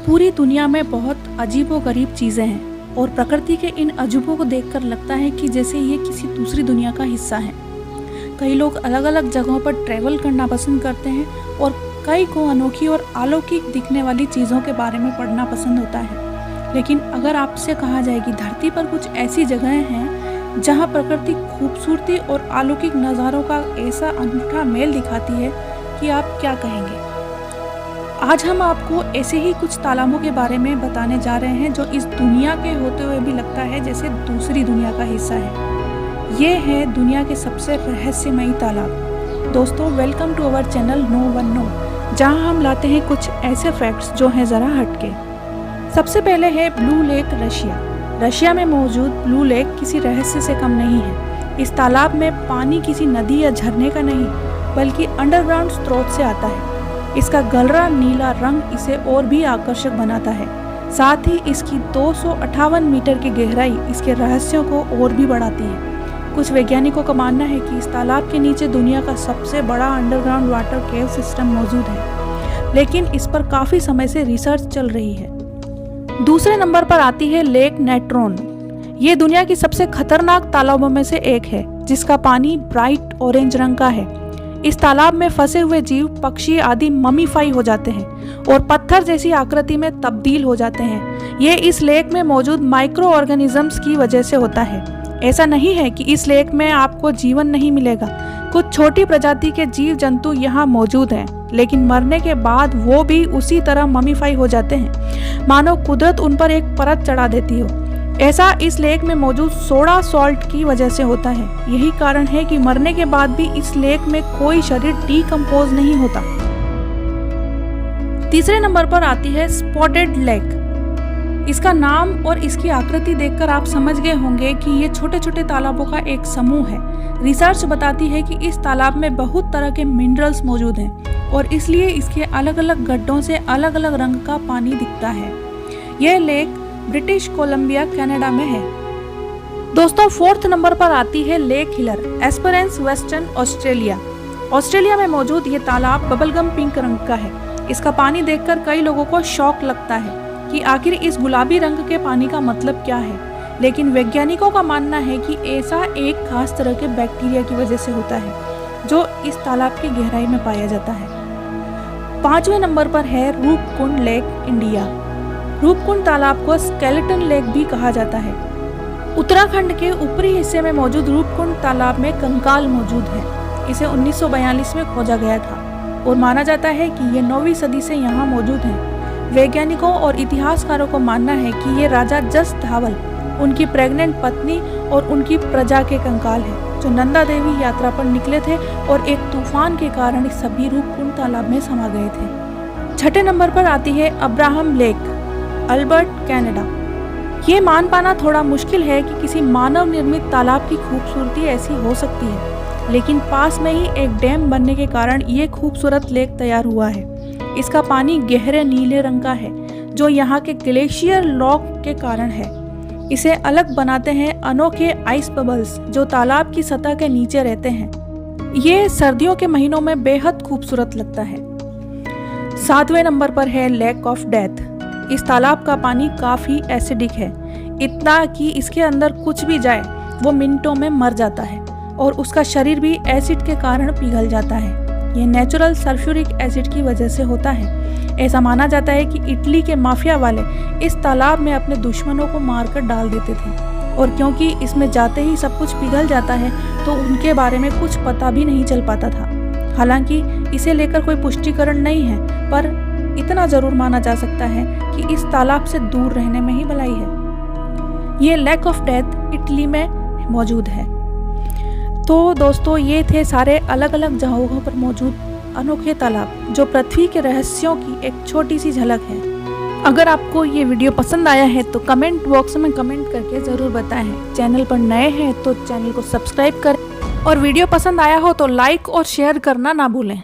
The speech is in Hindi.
पूरी दुनिया में बहुत अजीबोगरीब चीज़ें हैं और प्रकृति के इन अजूबों को देखकर लगता है कि जैसे ये किसी दूसरी दुनिया का हिस्सा है। कई लोग अलग अलग जगहों पर ट्रैवल करना पसंद करते हैं और कई को अनोखी और अलौकिक दिखने वाली चीज़ों के बारे में पढ़ना पसंद होता है। लेकिन अगर आपसे कहा जाए कि धरती पर कुछ ऐसी जगहें हैं जहां प्रकृति खूबसूरती और अलौकिक नज़ारों का ऐसा अनूठा मेल दिखाती है कि आप क्या कहेंगे। आज हम आपको ऐसे ही कुछ तालाबों के बारे में बताने जा रहे हैं जो इस दुनिया के होते हुए भी लगता है जैसे दूसरी दुनिया का हिस्सा है। ये है दुनिया के सबसे रहस्यमयी तालाब। दोस्तों, welcome to our channel no one no, जहां हम लाते हैं कुछ ऐसे फैक्ट्स जो हैं ज़रा हटके। सबसे पहले है ब्लू लेक रशिया। रशिया में मौजूद ब्लू लेक किसी रहस्य से कम नहीं है। इस तालाब में पानी किसी नदी या झरने का नहीं बल्कि अंडरग्राउंड स्रोत से आता है। इसका गहरा नीला रंग इसे और भी आकर्षक बनाता है। साथ ही इसकी 258 मीटर की गहराई इसके रहस्यों को और भी बढ़ाती है। कुछ वैज्ञानिकों का मानना है कि इस तालाब के नीचे दुनिया का सबसे बड़ा अंडरग्राउंड वाटर केव सिस्टम मौजूद है, लेकिन इस पर काफ़ी समय से रिसर्च चल रही है। दूसरे नंबर पर आती है लेक नेट्रोन। ये दुनिया की सबसे खतरनाक तालाबों में से एक है, जिसका पानी ब्राइट ऑरेंज रंग का है। इस तालाब में फंसे हुए जीव, पक्षी आदि ममीफाई हो जाते हैं और पत्थर जैसी आकृति में तब्दील हो जाते हैं। ये इस लेक में मौजूद माइक्रो ऑर्गेनिजम्स की वजह से होता है। ऐसा नहीं है कि इस लेक में आपको जीवन नहीं मिलेगा। कुछ छोटी प्रजाति के जीव जंतु यहाँ मौजूद हैं, लेकिन मरने के बाद वो भी उसी तरह ममीफाई हो जाते हैं, मानो कुदरत उन पर एक परत चढ़ा देती हो। ऐसा इस लेक में मौजूद सोडा सॉल्ट की वजह से होता है। यही कारण है कि मरने के बाद भी इस लेक में कोई शरीर डीकंपोज नहीं होता। तीसरे नंबर पर आती है स्पॉटेड लेक। इसका नाम और इसकी आकृति देखकर आप समझ गए होंगे कि ये छोटे छोटे तालाबों का एक समूह है। रिसर्च बताती है कि इस तालाब में बहुत तरह के मिनरल्स मौजूद हैं और इसलिए इसके अलग अलग गड्ढों से अलग अलग रंग का पानी दिखता है। यह लेक ब्रिटिश कोलंबिया कनाडा में है। दोस्तों, फोर्थ नंबर पर आती है Lake Hillier, Esperance, Western Australia. Australia में मौजूद ये तालाब बबलगम पिंक रंग का है। इसका पानी देखकर कई लोगों को शौक लगता है कि आखिर इस गुलाबी रंग के पानी का मतलब क्या है, लेकिन वैज्ञानिकों का मानना है कि ऐसा एक खास तरह के बैक्टीरिया की वजह से होता है जो इस तालाब की गहराई में पाया जाता है। पांचवें नंबर पर है रूपकुंड लेक, इंडिया। रूपकुंड तालाब को स्केलेटन लेक भी कहा जाता है। उत्तराखंड के ऊपरी हिस्से में मौजूद रूपकुंड तालाब में कंकाल मौजूद है। इसे 1942 में खोजा गया था और माना जाता है कि ये 9वीं सदी से यहाँ मौजूद है। वैज्ञानिकों और इतिहासकारों को मानना है कि ये राजा जस धावल, उनकी प्रेग्नेंट पत्नी और उनकी प्रजा के कंकाल है, जो नंदा देवी यात्रा पर निकले थे और एक तूफान के कारण सभी रूपकुंड तालाब में समा गए थे। छठे नंबर पर आती है अब्राहम लेक, अल्बर्ट, कनाडा। ये मान पाना थोड़ा मुश्किल है कि किसी मानव निर्मित तालाब की खूबसूरती ऐसी हो सकती है, लेकिन पास में ही एक डैम बनने के कारण ये खूबसूरत लेक तैयार हुआ है। इसका पानी गहरे नीले रंग का है, जो यहाँ के ग्लेशियर लॉक के कारण है। इसे अलग बनाते हैं अनोखे आइस बबल्स, जो तालाब की सतह के नीचे रहते हैं। ये सर्दियों के महीनों में बेहद खूबसूरत लगता है। सातवें नंबर पर है लेक ऑफ डेथ। इस तालाब का पानी काफ़ी एसिडिक है, इतना कि इसके अंदर कुछ भी जाए वो मिनटों में मर जाता है और उसका शरीर भी एसिड के कारण पिघल जाता है। ये नेचुरल सल्फ्यूरिक एसिड की वजह से होता है। ऐसा माना जाता है कि इटली के माफिया वाले इस तालाब में अपने दुश्मनों को मारकर डाल देते थे, और क्योंकि इसमें जाते ही सब कुछ पिघल जाता है तो उनके बारे में कुछ पता भी नहीं चल पाता था। हालांकि इसे लेकर कोई पुष्टिकरण नहीं है, पर इतना जरूर माना जा सकता है कि इस तालाब से दूर रहने में ही भलाई है। ये लेक ऑफ डेथ इटली में मौजूद है। तो दोस्तों, ये थे सारे अलग अलग जगहों पर मौजूद अनोखे तालाब, जो पृथ्वी के रहस्यों की एक छोटी सी झलक है। अगर आपको ये वीडियो पसंद आया है तो कमेंट बॉक्स में कमेंट करके ज़रूर बताएं। चैनल पर नए हैं तो चैनल को सब्सक्राइब करें और वीडियो पसंद आया हो तो लाइक और शेयर करना ना भूलें।